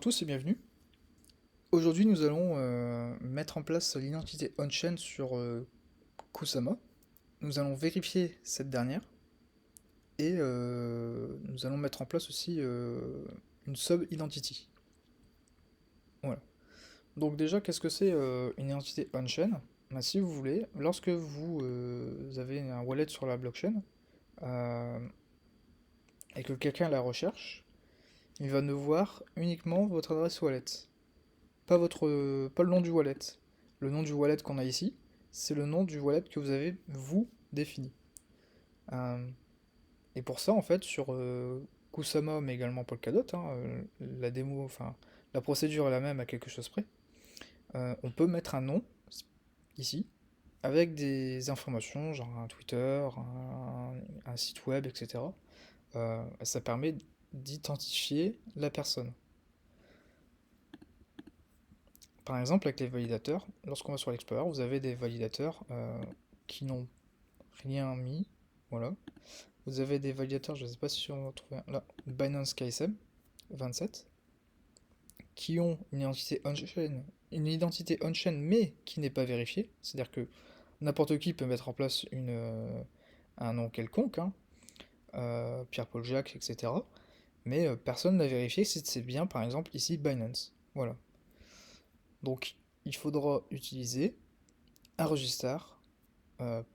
Tous et bienvenue. Aujourd'hui, nous allons mettre en place l'identité on-chain sur Kusama. Nous allons vérifier cette dernière et nous allons mettre en place aussi une sub-identity. Voilà. Donc déjà, qu'est-ce que c'est une identité on-chain? Ben, si vous voulez, lorsque vous avez un wallet sur la blockchain euh, et que quelqu'un la recherche, il va ne voir uniquement votre adresse wallet. Pas le nom du wallet. Le nom du wallet qu'on a ici, c'est le nom du wallet que vous avez, vous, défini. Euh, et pour ça, en fait, sur Kusama, mais également Polkadot, hein, la démo, enfin, la procédure est la même à quelque chose près. On peut mettre un nom, ici, avec des informations, genre un Twitter, un site web, etc. Ça permet d'identifier la personne. Par exemple, avec les validateurs, lorsqu'on va sur l'Explorer, vous avez des validateurs qui n'ont rien mis. Voilà. Vous avez des validateurs, je ne sais pas si on va trouver un là, Binance KSM 27, qui ont une identité on-chain, mais qui n'est pas vérifiée. C'est-à-dire que n'importe qui peut mettre en place un nom quelconque, hein, Pierre-Paul Jacques, etc. Mais personne n'a vérifié si c'est bien, par exemple, ici Binance. Voilà. Donc, il faudra utiliser un register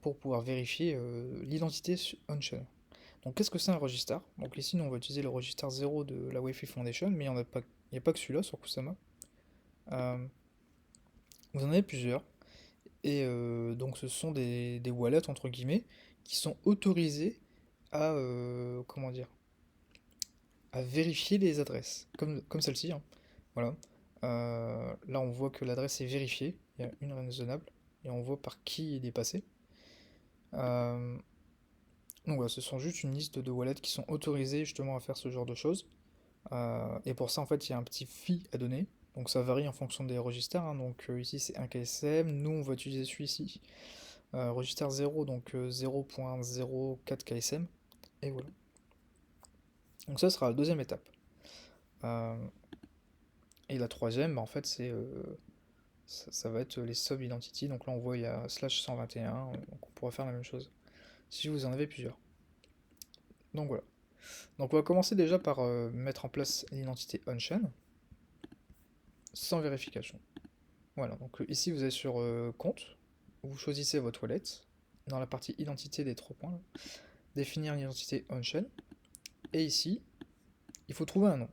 pour pouvoir vérifier l'identité on-chain. Donc qu'est-ce que c'est un register? Donc ici nous on va utiliser le register 0 de la Wi-Fi Foundation, mais il n'y a pas que celui-là sur Kusama. Euh, vous en avez plusieurs, et donc ce sont des wallets entre guillemets qui sont autorisés à comment dire à vérifier les adresses, comme celle-ci, hein. Voilà. Là on voit que l'adresse est vérifiée, il y a une raisonnable, et on voit par qui il est passé. Euh, donc voilà, ce sont juste une liste de wallets qui sont autorisés justement à faire ce genre de choses. Et pour ça, en fait, il y a un petit fee à donner. Donc ça varie en fonction des registres, hein. Donc ici, c'est 1 KSM. Nous, on va utiliser celui-ci. Register 0, donc 0.04 KSM. Et voilà. Donc ça sera la deuxième étape. Euh, et la troisième, bah, en fait, ça va être les sub-identity. Donc là, on voit il y a slash 121. Donc on pourra faire la même chose si vous en avez plusieurs. Donc voilà. Donc on va commencer déjà par mettre en place l'identité on-chain sans vérification. Voilà, donc ici vous êtes sur compte, vous choisissez votre wallet, dans la partie identité des trois points, là, définir une identité on-chain, et ici, il faut trouver un nom.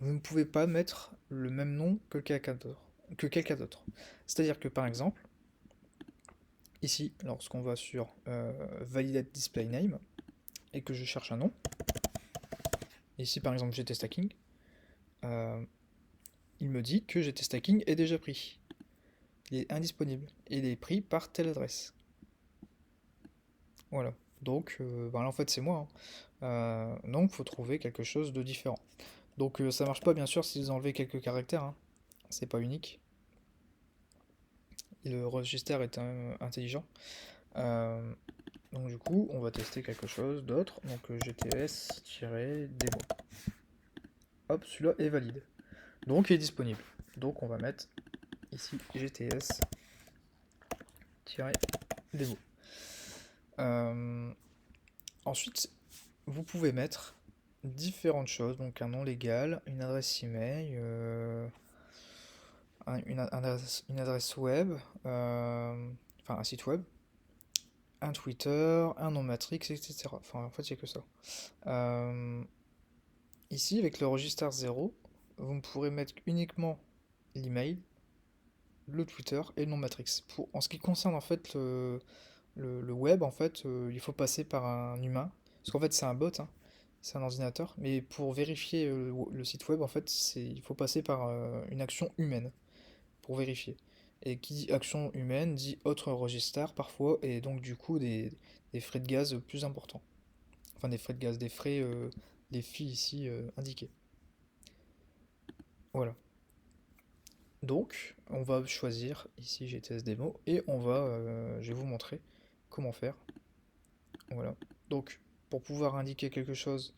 Vous ne pouvez pas mettre le même nom que quelqu'un d'autre. C'est-à-dire que par exemple, ici, lorsqu'on va sur Validate Display Name, et que je cherche un nom, ici par exemple GT Stacking, euh, il me dit que GT Stacking est déjà pris. Il est indisponible, et il est pris par telle adresse. Voilà. Donc, ben là, en fait, c'est moi, hein. Donc, faut trouver quelque chose de différent. Donc, ça marche pas, bien sûr, si vous enlevez quelques caractères, hein. C'est pas unique. Le register est intelligent. Euh, donc, du coup, on va tester quelque chose d'autre. Donc, GTS-démo. Hop, celui-là est valide. Donc, il est disponible. Donc, on va mettre ici GTS-démo. Euh, Ensuite, vous pouvez mettre différentes choses, donc un nom légal, une adresse email, une adresse web, enfin un site web, un Twitter, un nom Matrix, etc. Enfin, en fait, il n'y a que ça. Euh, Ici, avec le register 0, vous ne pourrez mettre uniquement l'email, le Twitter et le nom Matrix. En ce qui concerne en fait le web, en fait, il faut passer par un humain, parce qu'en fait, c'est un bot, hein. C'est un ordinateur, mais pour vérifier le site web, en fait, il faut passer par une action humaine pour vérifier. Et qui dit action humaine dit autre registre parfois, et donc du coup des frais de gaz plus importants. Enfin des frais de gaz, des frais, des fees ici indiqués. Voilà. Donc on va choisir ici GTS démo et je vais vous montrer comment faire. Voilà. Donc pour pouvoir indiquer quelque chose,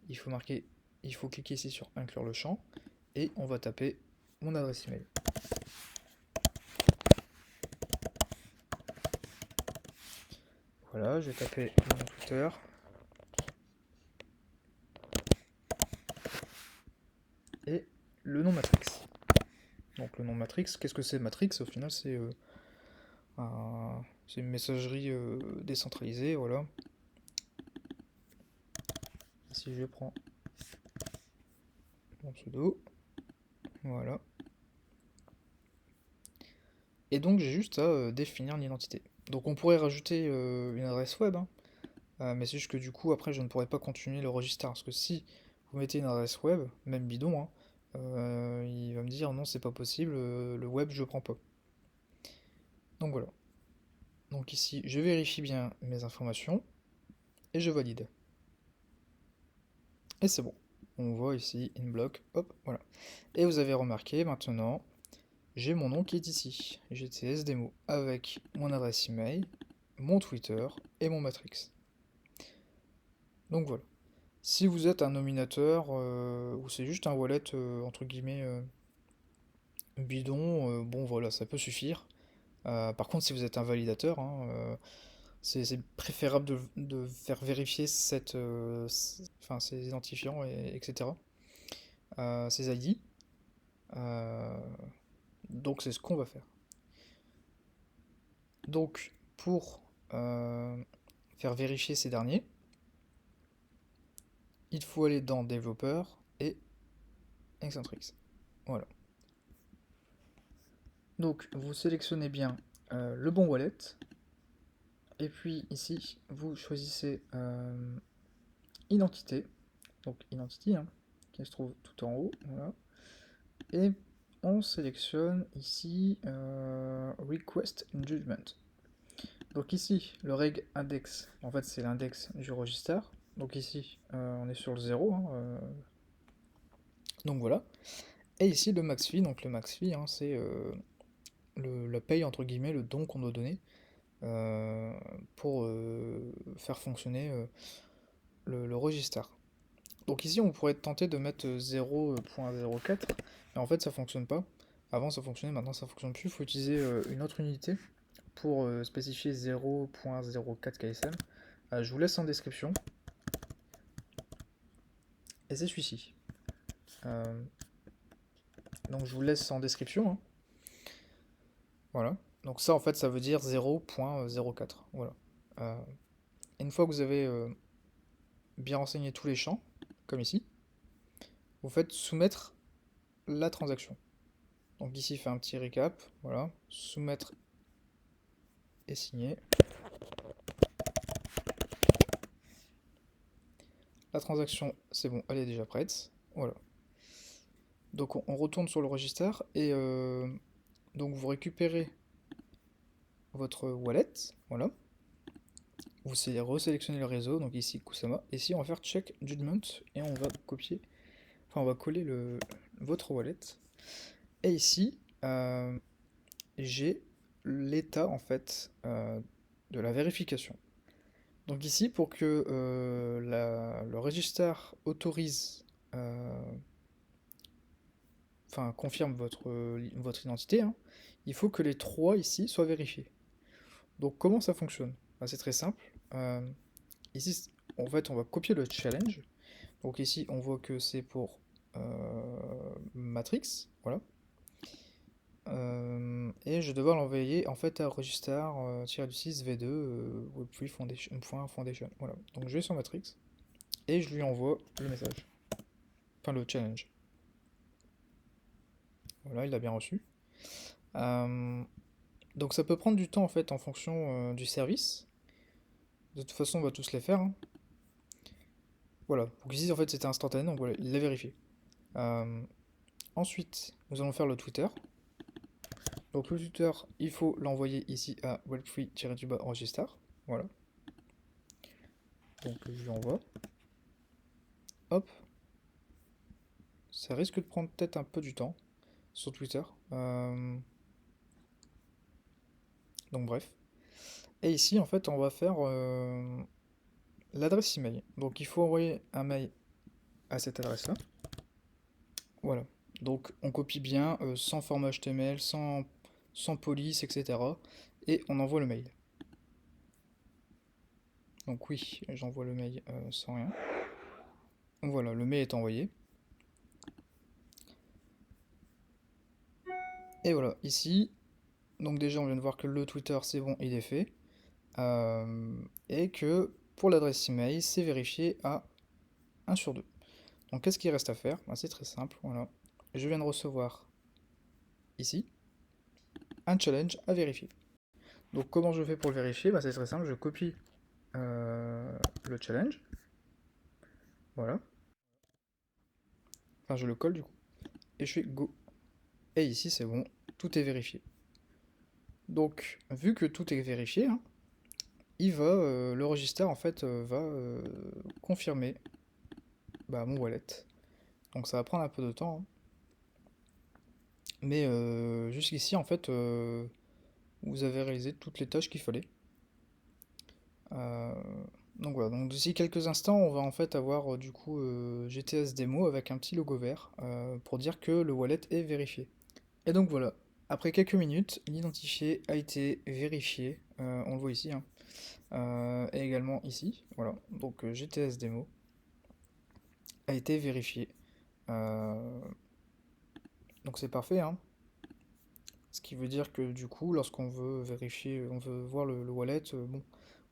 il faut marquer il faut cliquer ici sur inclure le champ et on va taper mon adresse email. Voilà, je vais taper mon Twitter. Et le nom Matrix. Donc le nom Matrix, qu'est-ce que c'est Matrix? Au final, c'est une messagerie décentralisée, voilà. Si je prends mon pseudo, voilà. Et donc j'ai juste à définir l'identité. Donc on pourrait rajouter une adresse web, hein. Mais c'est juste que du coup après je ne pourrais pas continuer le registre. Parce que si vous mettez une adresse web, même bidon, hein, il va me dire non c'est pas possible, le web je prends pas. Donc voilà. Donc ici je vérifie bien mes informations et je valide. Et c'est bon. On voit ici in block, hop, voilà. Et vous avez remarqué maintenant, j'ai mon nom qui est ici, GTS Demo, avec mon adresse email, mon Twitter et mon Matrix. Donc voilà. Si vous êtes un nominateur ou c'est juste un wallet entre guillemets bidon, bon voilà, ça peut suffire. Par contre, si vous êtes un validateur, hein, c'est préférable de faire vérifier enfin, ces identifiants, etc. Ces ID. Euh, donc c'est ce qu'on va faire. Donc pour faire vérifier ces derniers, il faut aller dans développeur et Excentrix. Voilà. Donc vous sélectionnez bien le bon wallet. Et puis ici, vous choisissez identité. Donc identity, hein, qui se trouve tout en haut. Voilà. Et on sélectionne ici Request Judgment. Donc ici, le reg index, en fait c'est l'index du register. Donc ici, on est sur le 0. Hein, donc voilà. Et ici, le max fee. Donc le max fee, hein, c'est la paye, entre guillemets, le don qu'on doit donner pour faire fonctionner le register. Donc ici, on pourrait tenter de mettre 0.04, mais en fait, ça fonctionne pas. Avant, ça fonctionnait, maintenant, ça fonctionne plus. Il faut utiliser une autre unité pour spécifier 0.04 KSM. Je vous laisse en description. Et c'est celui-ci. Donc je vous laisse en description, hein. Voilà. Donc ça, en fait, ça veut dire 0.04. Voilà. Une fois que vous avez bien renseigné tous les champs, comme ici, vous faites soumettre la transaction. Donc ici, il fait un petit récap. Voilà. Soumettre et signer. La transaction, c'est bon, elle est déjà prête. Voilà. Donc on retourne sur le register et donc vous récupérez votre wallet. Voilà. Vous resélectionnez le réseau, donc ici Kusama. Et ici on va faire check judgment et on va copier, enfin on va coller votre wallet. Et ici j'ai l'état en fait de la vérification. Donc ici pour que le register autorise, enfin confirme votre identité, hein, il faut que les trois ici soient vérifiés. Donc comment ça fonctionne? Bah, c'est très simple. Ici, en fait, on va copier le challenge. Donc ici, on voit que c'est pour Matrix, voilà. Et je vais devoir l'envoyer en fait à register-du6 v2 webfree foundation. Voilà. Donc je vais sur Matrix et je lui envoie le message. Enfin le challenge. Voilà, il l'a bien reçu. Donc ça peut prendre du temps en fait en fonction du service. De toute façon, on va tous les faire, hein. Voilà. Donc ici, en fait, c'était instantané, donc voilà, il l'a vérifié. Ensuite, nous allons faire le Twitter. Donc le Twitter, il faut l'envoyer ici à webfree-register. Voilà. Donc je lui envoie. Hop. Ça risque de prendre peut-être un peu du temps sur Twitter. Donc bref. Et ici, en fait, on va faire l'adresse email. Donc il faut envoyer un mail à cette adresse-là. Voilà. Donc on copie bien, sans format HTML, sans police, etc. Et on envoie le mail. Donc oui, j'envoie le mail sans rien. Voilà, le mail est envoyé. Et voilà, ici, donc déjà on vient de voir que le Twitter c'est bon, il est fait. Et que pour l'adresse email, c'est vérifié à 1 sur 2. Donc qu'est-ce qu'il reste à faire? Ben, c'est très simple, voilà. Je viens de recevoir ici un challenge à vérifier. Donc comment je fais pour le vérifier? Ben, c'est très simple, je copie le challenge. Voilà. Enfin je le colle du coup. Et je fais go. Et ici c'est bon, tout est vérifié. Donc vu que tout est vérifié, hein, le register en fait va confirmer mon wallet. Donc ça va prendre un peu de temps, hein. Mais jusqu'ici en fait vous avez réalisé toutes les tâches qu'il fallait. Euh, donc voilà, donc d'ici quelques instants on va en fait avoir du coup GTS démo avec un petit logo vert pour dire que le wallet est vérifié. Et donc voilà, après quelques minutes, l'identifié a été vérifié, on le voit ici, hein. Et également ici, voilà, donc GTS démo a été vérifié. Euh, donc c'est parfait, hein. Ce qui veut dire que du coup, lorsqu'on veut vérifier, on veut voir le wallet, bon,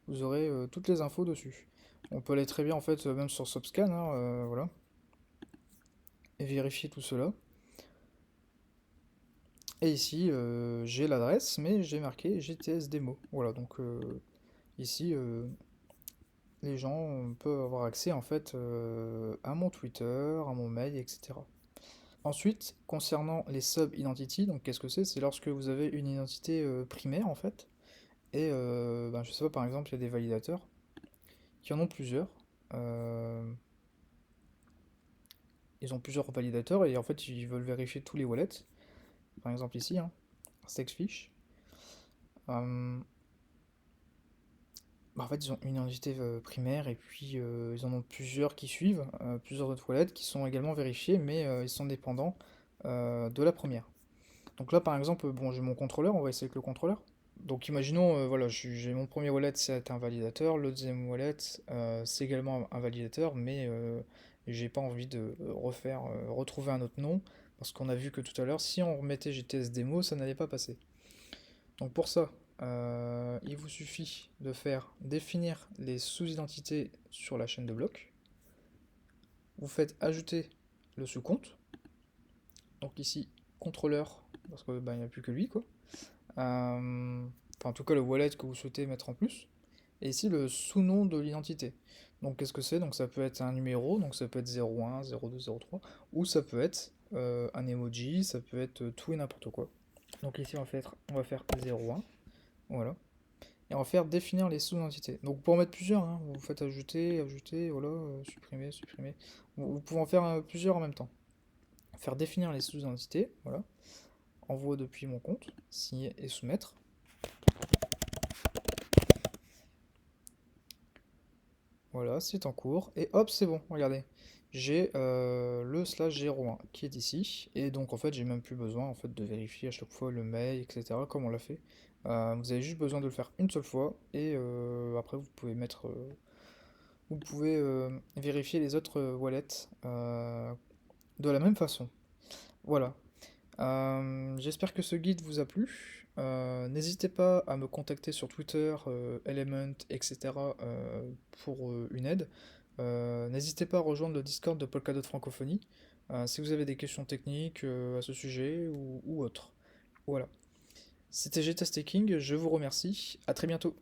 vous aurez toutes les infos dessus. On peut aller très bien en fait, même sur Subscan, hein, voilà, et vérifier tout cela. Et ici, j'ai l'adresse, mais j'ai marqué GTS démo. Voilà, donc ici, les gens peuvent avoir accès en fait à mon Twitter, à mon mail, etc. Ensuite, concernant les sub-identity, donc qu'est-ce que c'est? C'est lorsque vous avez une identité primaire en fait, et je sais pas, par exemple, il y a des validateurs qui en ont plusieurs. euh, Ils ont plusieurs validateurs et en fait ils veulent vérifier tous les wallets. Par exemple ici, hein, Sexfish. Euh, En fait, ils ont une identité primaire et puis ils en ont plusieurs qui suivent, plusieurs autres wallets qui sont également vérifiés, mais ils sont dépendants de la première. Donc là, par exemple, bon, j'ai mon contrôleur, on va essayer avec le contrôleur. Donc imaginons, voilà, j'ai mon premier wallet, c'est un validateur, le deuxième wallet, c'est également un validateur, mais j'ai pas envie de retrouver un autre nom, parce qu'on a vu que tout à l'heure, si on remettait GTS démo, ça n'allait pas passer. Donc pour ça, il vous suffit de faire définir les sous-identités sur la chaîne de blocs. Vous faites ajouter le sous-compte. Donc ici, contrôleur, parce qu'il n'y a plus que lui, quoi. Enfin, en tout cas, le wallet que vous souhaitez mettre en plus. Et ici, le sous-nom de l'identité. Donc qu'est-ce que c'est? Donc ça peut être un numéro, donc ça peut être 01, 02, 03, ou ça peut être un emoji, ça peut être tout et n'importe quoi. Donc ici, on va faire 01. Voilà. Et on va faire définir les sous-entités. Donc pour en mettre plusieurs, hein, vous faites ajouter, ajouter, voilà, supprimer, supprimer. Vous pouvez en faire plusieurs en même temps. Faire définir les sous-entités, voilà. Envoi depuis mon compte, signer et soumettre. Voilà, c'est en cours. Et hop, c'est bon, regardez. J'ai le /01 qui est ici. Et donc en fait, j'ai même plus besoin en fait, de vérifier à chaque fois le mail, etc. comme on l'a fait. Vous avez juste besoin de le faire une seule fois. Et après, vous pouvez vérifier les autres wallets de la même façon. Voilà. J'espère que ce guide vous a plu. N'hésitez pas à me contacter sur Twitter, Element, etc. Pour une aide. N'hésitez pas à rejoindre le Discord de Polkadot Francophonie si vous avez des questions techniques à ce sujet ou autre. Voilà. C'était GTS Taking, je vous remercie. À très bientôt.